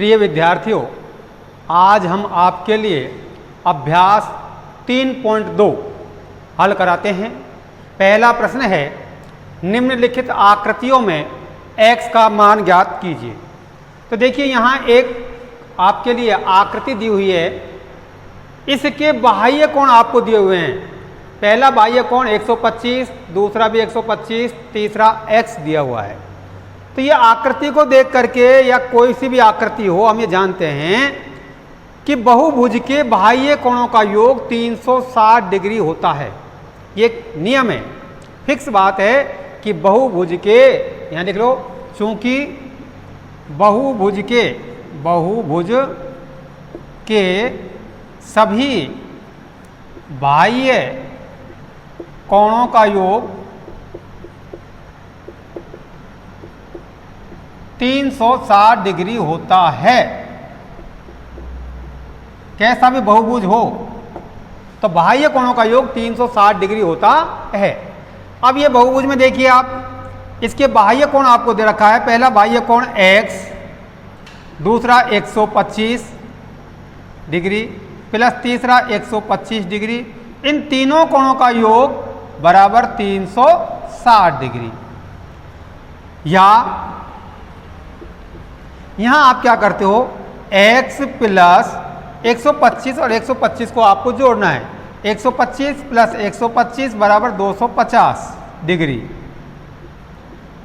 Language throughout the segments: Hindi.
प्रिय विद्यार्थियों, आज हम आपके लिए अभ्यास 3.2 हल कराते हैं। पहला प्रश्न है, निम्नलिखित आकृतियों में x का मान ज्ञात कीजिए। तो देखिए यहाँ एक आपके लिए आकृति दी हुई है, इसके बाह्य कोण आपको दिए हुए हैं। पहला बाह्य कोण 125, दूसरा भी 125, तीसरा x दिया हुआ है। तो ये आकृति को देख करके या कोई सी भी आकृति हो, हम ये जानते हैं कि बहुभुज के बाह्य कोणों का योग 360 डिग्री होता है। ये एक नियम है, फिक्स बात है कि बहुभुज के, यहाँ लिख लो, चूंकि बहुभुज के सभी बाह्य कोणों का योग 360 डिग्री होता है। कैसा भी बहुभुज हो तो बाह्य कोणों का योग 360 डिग्री होता है। अब ये बहुभुज में देखिए आप, इसके बाह्य कोण आपको दे रखा है। पहला बाह्य कोण x, दूसरा 125 डिग्री प्लस तीसरा 125 डिग्री। इन तीनों कोणों का योग बराबर 360 डिग्री। या यहां आप क्या करते हो, x प्लस 125 और 125 को आपको जोड़ना है। 125 प्लस 125 बराबर 250 डिग्री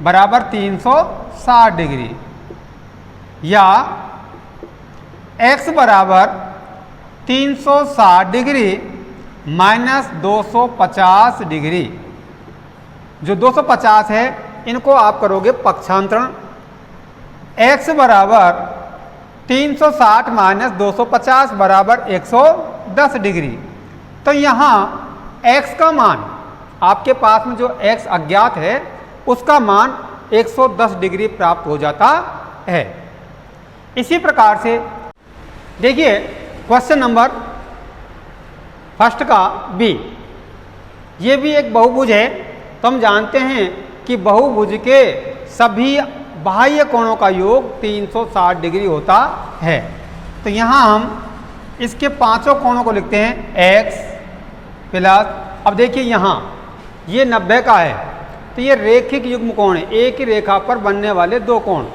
बराबर 360 डिग्री। या x बराबर 360 डिग्री माइनस 250 डिग्री। जो 250 है इनको आप करोगे पक्षांतरण। x बराबर 360 माइनस 250 बराबर 110 डिग्री। तो यहाँ x का मान, आपके पास में जो x अज्ञात है उसका मान 110 डिग्री प्राप्त हो जाता है। इसी प्रकार से देखिए क्वेश्चन नंबर फर्स्ट का बी, ये भी एक बहुभुज है। तो हम जानते हैं कि बहुभुज के सभी बाह्य कोणों का योग 360 डिग्री होता है। तो यहाँ हम इसके पांचों कोणों को लिखते हैं x प्लस, अब देखिए यहाँ ये 90 का है, तो ये रेखिक युग्म कोण है। एक ही रेखा पर बनने वाले दो कोण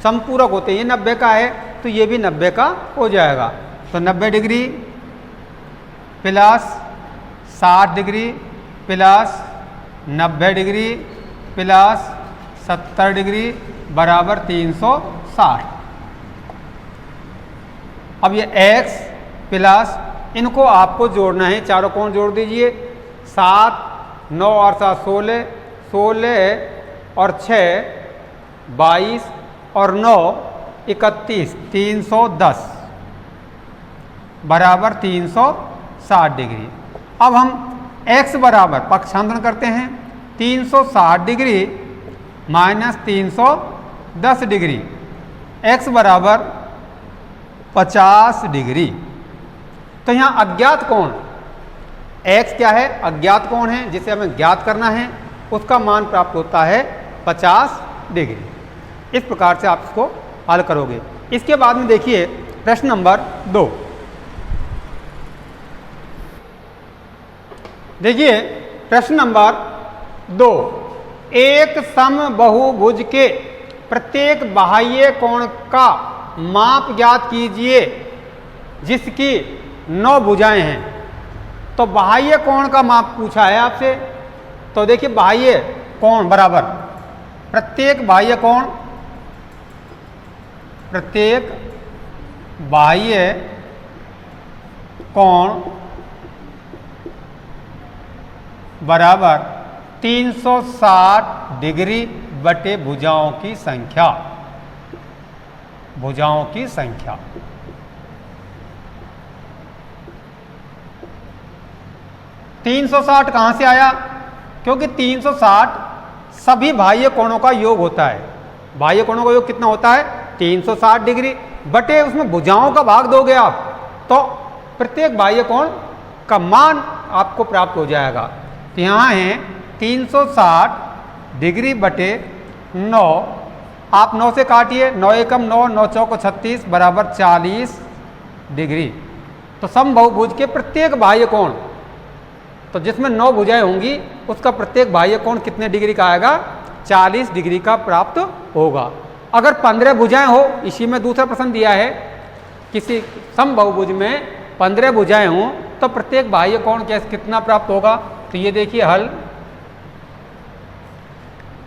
समपूरक होते हैं। ये 90 का है तो ये भी 90 का हो जाएगा। तो 90 degree plus 60 degree plus 90 degree plus 70 degree बराबर 360। अब ये x प्लस, इनको आपको जोड़ना है, चारों कोण जोड़ दीजिए। 7, 9 और 7 16, 16 और 6 22 और 9 31, 310 बराबर 360 डिग्री। अब हम x बराबर पक्षांतरण करते हैं। 360 डिग्री माइनस 310 डिग्री, x बराबर 50 डिग्री। तो यहाँ अज्ञात कोण x क्या है, अज्ञात कोण है जिसे हमें ज्ञात करना है, उसका मान प्राप्त होता है 50 डिग्री। इस प्रकार से आप इसको हल करोगे। इसके बाद में देखिए प्रश्न नंबर 2। देखिए प्रश्न नंबर 2, एक समबहुभुज के प्रत्येक बाह्य कोण का माप ज्ञात कीजिए जिसकी 9 भुजाएं हैं। तो बाह्य कोण का माप पूछा है आपसे। तो देखिए बाह्य कोण बराबर प्रत्येक बाह्य कोण बराबर 360 डिग्री बटे भुजाओं की संख्या। 360 कहाँ से आया, क्योंकि 360 सभी बाह्य कोणों का योग होता है। बाह्य कोणों का योग कितना होता है, 360 डिग्री बटे उसमें भुजाओं का भाग दोगे आप, तो प्रत्येक बाह्य कोण का मान आपको प्राप्त हो जाएगा। तो यहाँ है 360 डिग्री बटे 9 आप 9 से काटिए, 9 एकम 9, 9 चौको 36 बराबर 40 डिग्री। तो समबाहुभुज के प्रत्येक बाह्य कोण, तो जिसमें 9 भुजाएं होंगी उसका प्रत्येक बाह्य कोण कितने डिग्री का आएगा? 40 डिग्री का प्राप्त होगा। अगर 15 भुजाएं हो, इसी में दूसरा प्रश्न दिया है, किसी समबाहुभुज में 15 भुजाएं हों तो प्रत्येक बाह्य कोण कितना प्राप्त होगा? तो ये देखिए हल,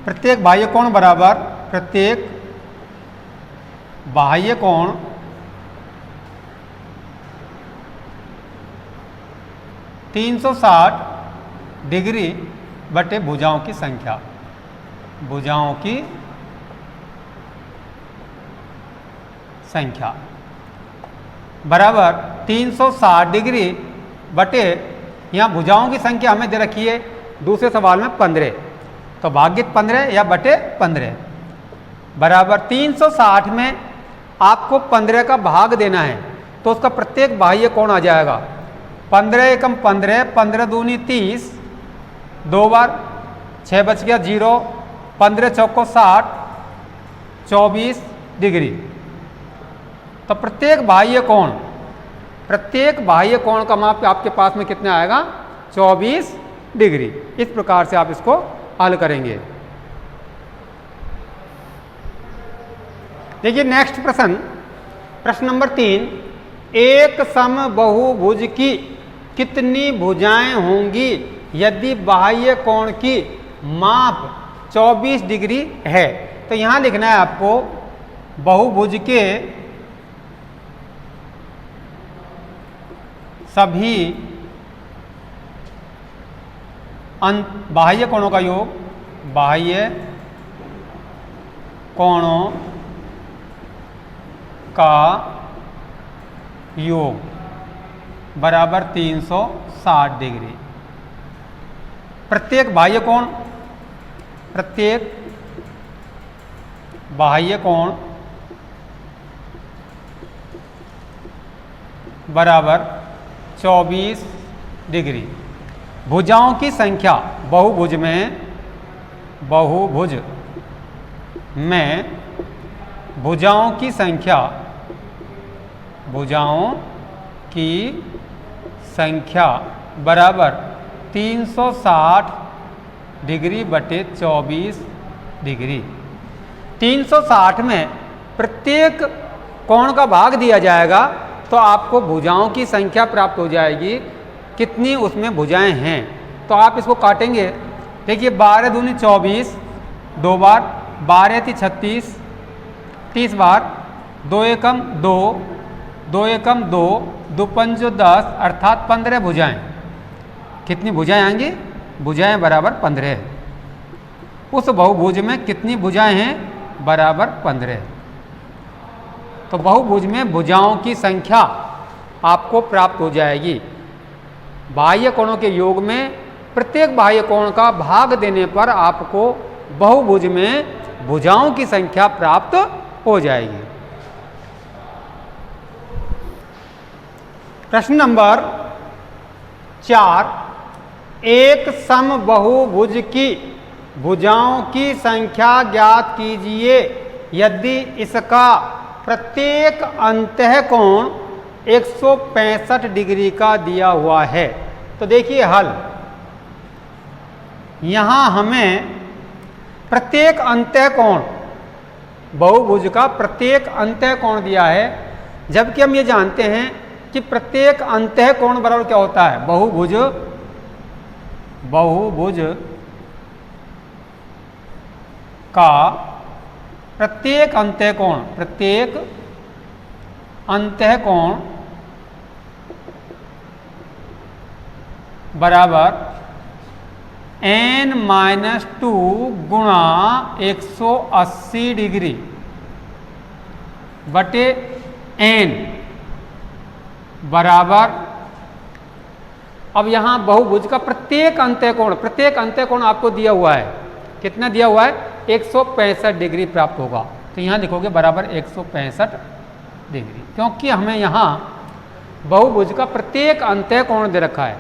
प्रत्येक बाह्य कोण बराबर प्रत्येक बाह्य कोण (360 डिग्री बटे भुजाओं की संख्या, भुजाओं की संख्या बराबर 360 डिग्री बटे, यहाँ भुजाओं की संख्या हमें दे रखी है दूसरे सवाल में 15, तो भागित 15 या बटे 15 बराबर 360 में आपको 15 का भाग देना है, तो उसका प्रत्येक बाह्य कोण आ जाएगा 15 एकम 15, 15 दूनी 30, 2 बार 6 बच गया 0, 15 चौको 60, 24 डिग्री। तो प्रत्येक बाह्य कोण का माप आपके पास में कितना आएगा? 24 डिग्री। इस प्रकार से आप इसको हल करेंगे। देखिए नेक्स्ट प्रश्न, प्रश्न नंबर 3, एक समबाहुभुज की कितनी भुजाएं होंगी यदि बाह्य कोण की माप 24 डिग्री है? तो यहां लिखना है आपको बहुभुज के सभी बाह्य कोणों का योग, बाह्य कोणों का योग बराबर 360 डिग्री। प्रत्येक बाह्य कोण बराबर 24 डिग्री। भुजाओं की संख्या, बहुभुज में भुजाओं की संख्या बराबर 360 डिग्री बटे 24 डिग्री। 360 में प्रत्येक कोण का भाग दिया जाएगा तो आपको भुजाओं की संख्या प्राप्त हो जाएगी, कितनी उसमें भुजाएं हैं। तो आप इसको काटेंगे, देखिए 12 दूनी 24, 2 बार 12 थी 36, 30 बार, 2 एकम 2, 2 एकम 2, 2 पंच 10 अर्थात 15 भुजाएं। कितनी भुजाएं आएंगी? भुजाएं बराबर 15। उस बहुभुज में कितनी भुजाएं हैं? बराबर 15। तो बहुभुज में भुजाओं की संख्या आपको प्राप्त हो जाएगी। बाह्य कोणों के योग में प्रत्येक बाह्य कोण का भाग देने पर आपको बहुभुज में भुजाओं की संख्या प्राप्त हो जाएगी। प्रश्न नंबर 4, एक समबाहुभुज की भुजाओं की संख्या ज्ञात कीजिए यदि इसका प्रत्येक अंतःकोण 165 डिग्री का दिया हुआ है। तो देखिए हल, यहां हमें प्रत्येक अंतःकोण, बहुभुज का प्रत्येक अंतःकोण दिया है, जबकि हम ये जानते हैं कि प्रत्येक अंतःकोण बराबर क्या होता है? बहुभुज का प्रत्येक अंतःकोण बराबर n-2 गुणा 180 डिग्री बटे n बराबर, अब यहां बहुभुज का प्रत्येक अंतःकोण आपको दिया हुआ है, कितना दिया हुआ है? 165 डिग्री प्राप्त होगा। तो यहां लिखोगे बराबर 165 डिग्री, क्योंकि हमें यहां बहुभुज का प्रत्येक अंतःकोण दे रखा है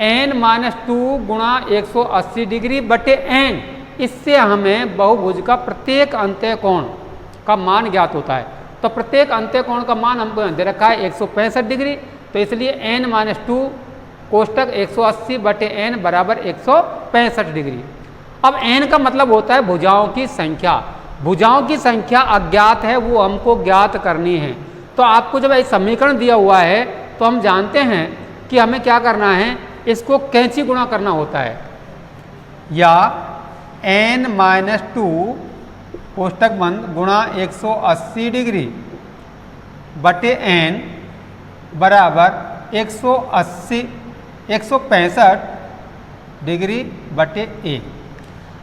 n-2 गुणा 180 डिग्री बटे n। इससे हमें बहुभुज का प्रत्येक अंत्य कोण का मान ज्ञात होता है। तो प्रत्येक अंत्य कोण का मान हमको दे रखा है 165 डिग्री, तो इसलिए n-2 कोष्टक 180/n बराबर 165 डिग्री। अब n का मतलब होता है भुजाओं की संख्या। भुजाओं की संख्या अज्ञात है, वो हमको ज्ञात करनी है। तो आपको जब एक समीकरण दिया हुआ है तो हम जानते हैं कि हमें क्या करना है, इसको कैंची गुणा करना होता है, या n-2 कोष्टक बंद गुणा 180 डिग्री बटे n बराबर 165 डिग्री बटे 1।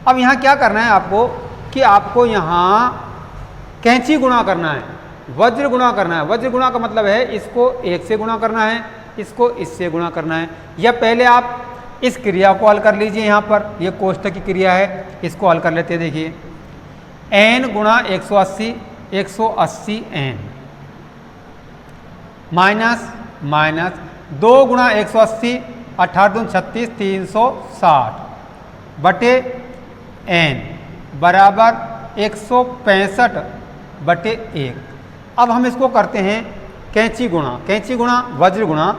अब यहाँ क्या करना है आपको कि आपको यहाँ कैंची गुणा करना है, वज्र गुणा करना है। वज्र गुणा का मतलब है इसको 1 से गुणा करना है, इसको इससे गुणा करना है। या पहले आप इस क्रिया को हल कर लीजिए, यहाँ पर ये कोष्टक की क्रिया है, इसको हल कर लेते हैं। देखिए n गुणा 180 n माइनस 2 गुणा 180 18 36 360 बटे n बराबर 165/1। अब हम इसको करते हैं कैंची गुणा वज्र गुणा।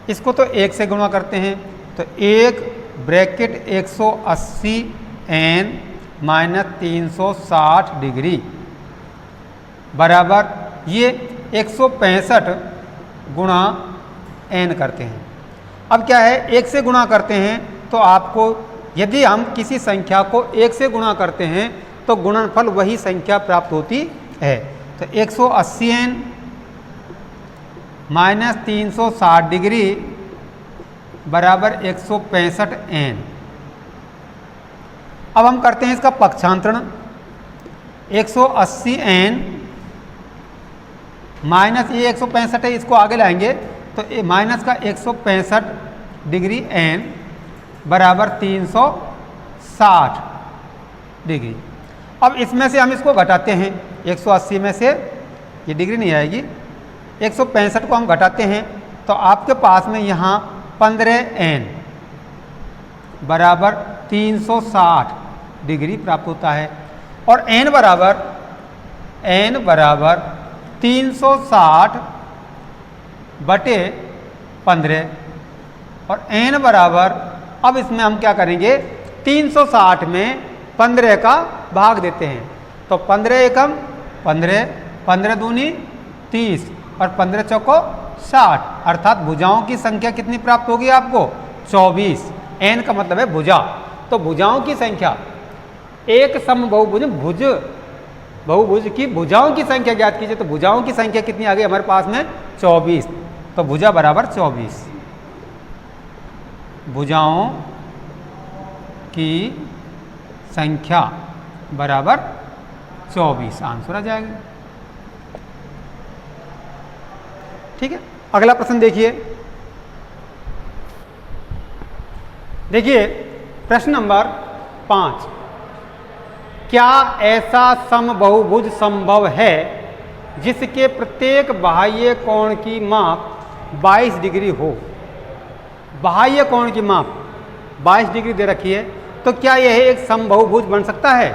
इसको तो 1 से गुणा करते हैं, तो 1 ब्रैकेट 180 n माइनस 360 डिग्री बराबर ये 165 गुणा n करते हैं। अब क्या है, 1 से गुणा करते हैं तो आपको यदि हम किसी संख्या को 1 से गुणा करते हैं तो गुणनफल वही संख्या प्राप्त होती है। तो 180 n माइनस 360 डिग्री बराबर 165 n। अब हम करते हैं इसका पक्षांतरण। 180 n माइनस ये 165 है, इसको आगे लाएंगे तो माइनस का 165 डिग्री n बराबर 360 डिग्री। अब इसमें से हम इसको घटाते हैं, 180 में से ये डिग्री नहीं आएगी, 165 को हम घटाते हैं तो आपके पास में यहाँ 15n बराबर 360 डिग्री प्राप्त होता है। और n बराबर 360/15 और n बराबर, अब इसमें हम क्या करेंगे, 360 में 15 का भाग देते हैं। तो 15 एकम 15, 15 दूनी 30 और 15 चौको 60, अर्थात भुजाओं की संख्या कितनी प्राप्त होगी आपको, 24। n का मतलब है भुजा। तो भुजाओं की संख्या, एक बहुभुज की भुजाओं की संख्या ज्ञात कीजिए। तो भुजाओं की संख्या कितनी आ गई हमारे पास में, 24। तो भुजा बराबर 24, भुजाओं की संख्या बराबर 24 आंसर आ जाएगा। ठीक है, अगला प्रश्न देखिए। प्रश्न नंबर 5, क्या ऐसा समबहुभुज संभव है जिसके प्रत्येक बाह्य कोण की माप 22 डिग्री हो। बाह्य कोण की माप 22 डिग्री दे रखी है, तो क्या यह एक समबहुभुज बन सकता है?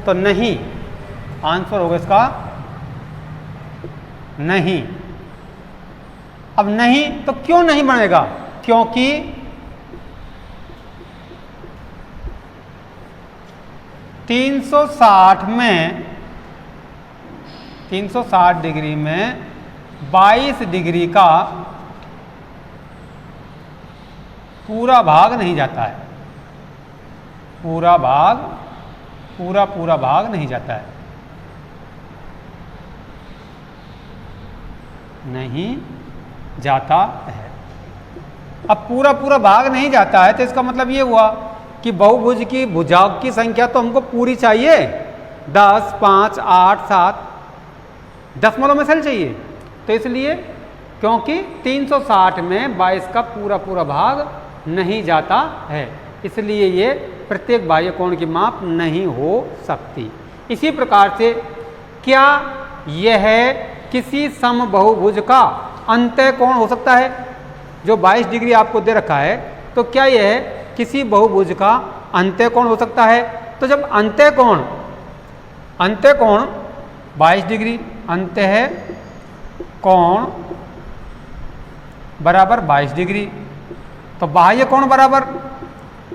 तो नहीं, आंसर होगा इसका नहीं। अब नहीं तो क्यों नहीं बनेगा? क्योंकि 360 डिग्री में 22 डिग्री का पूरा भाग नहीं जाता है। पूरा भाग नहीं जाता है, नहीं जाता है। अब पूरा भाग नहीं जाता है तो इसका मतलब ये हुआ कि बहुभुज की भुजाओं की संख्या तो हमको पूरी चाहिए, 10, 5, 8, 7 दशमलव में चल चाहिए। तो इसलिए क्योंकि 360 में 22 का पूरा भाग नहीं जाता है, इसलिए ये प्रत्येक बाह्य कोण की माप नहीं हो सकती। इसी प्रकार से क्या यह किसी समबहुभुज का अंतः कोण हो सकता है? जो 22 डिग्री आपको दे रखा है, तो क्या यह किसी बहुभुज का अंतः कोण हो सकता है? तो जब अंत्य कोण 22 डिग्री, अंत्य कोण बराबर 22 डिग्री, तो बाह्य कोण बराबर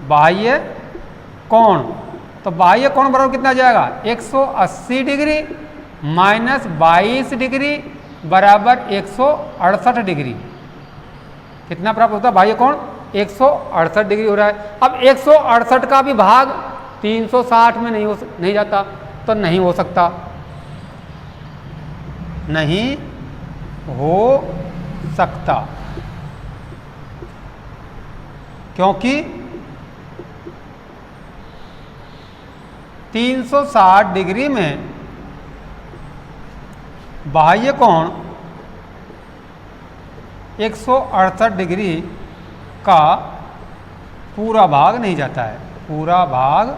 बाह्य कोण, तो बाह्य कोण बराबर कितना आ जाएगा 180 डिग्री माइनस 22 डिग्री बराबर 168 डिग्री। कितना प्राप्त होता है बाह्य कोण 168 डिग्री हो रहा है। अब 168 का भी भाग 360 में नहीं जाता, तो नहीं हो सकता, नहीं हो सकता, क्योंकि 360 डिग्री में बाह्य कोण 168 डिग्री का पूरा भाग नहीं जाता है, पूरा भाग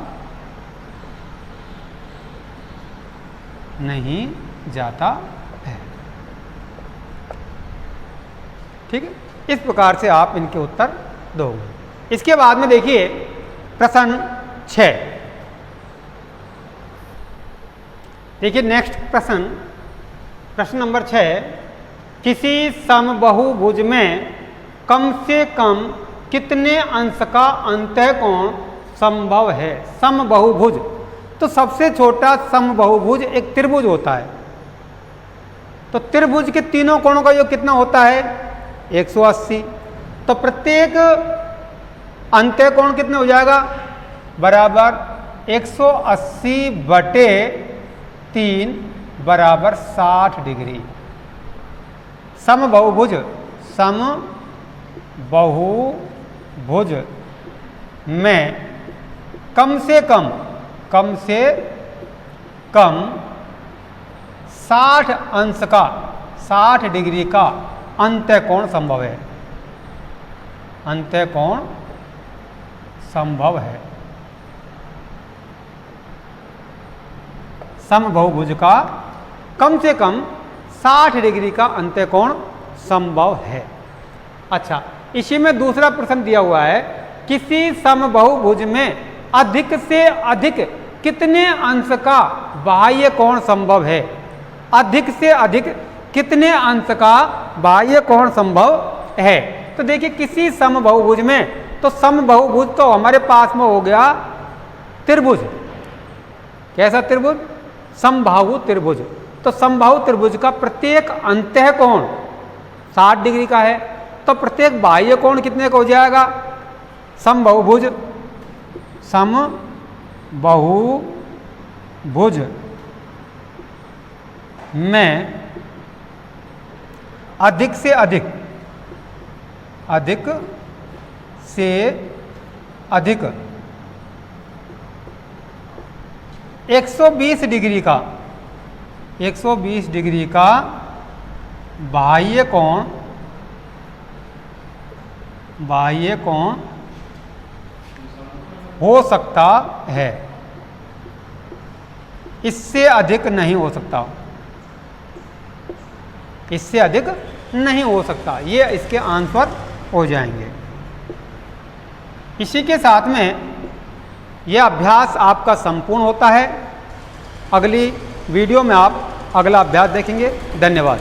नहीं जाता है। ठीक है, इस प्रकार से आप इनके उत्तर दोगे। इसके बाद में देखिए प्रश्न 6। देखिए नेक्स्ट प्रश्न नंबर 6, किसी समबाहुभुज में कम से कम कितने अंश का अंतःकोण संभव है। समबाहुभुज, तो सबसे छोटा समबाहुभुज एक त्रिभुज होता है, तो त्रिभुज के तीनों कोणों का योग कितना होता है 180, तो प्रत्येक अंतःकोण कितना हो जाएगा बराबर 180/3 बराबर 60 डिग्री। समबाहुभुज में कम से कम 60 अंश का 60 डिग्री का अंतःकोण संभव है, अंतःकोण संभव है। समबाहुभुज का कम से कम 60 डिग्री का अंतःकोण संभव है। अच्छा, इसी में दूसरा प्रश्न दिया हुआ है, किसी समबाहुभुज में अधिक से अधिक कितने अंश का बाह्य कोण संभव है। अधिक से अधिक कितने अंश का बाह्य कोण संभव है। तो देखिए किसी समबाहुभुज में, तो समबाहुभुज तो हमारे पास में हो गया त्रिभुज। कैसा त्रिभुज? समबाहु त्रिभुज। तो समबाहु त्रिभुज का प्रत्येक अंतःकोण 60 डिग्री का है, तो प्रत्येक बाह्य कोण कितने का हो जाएगा। समबाहुभुज में अधिक से अधिक 120 डिग्री का बाह्य कोण हो सकता है, इससे अधिक नहीं हो सकता, इससे अधिक नहीं हो सकता। ये इसके आंसर हो जाएंगे। इसी के साथ में यह अभ्यास आपका संपूर्ण होता है। अगली वीडियो में आप अगला अभ्यास देखेंगे। धन्यवाद।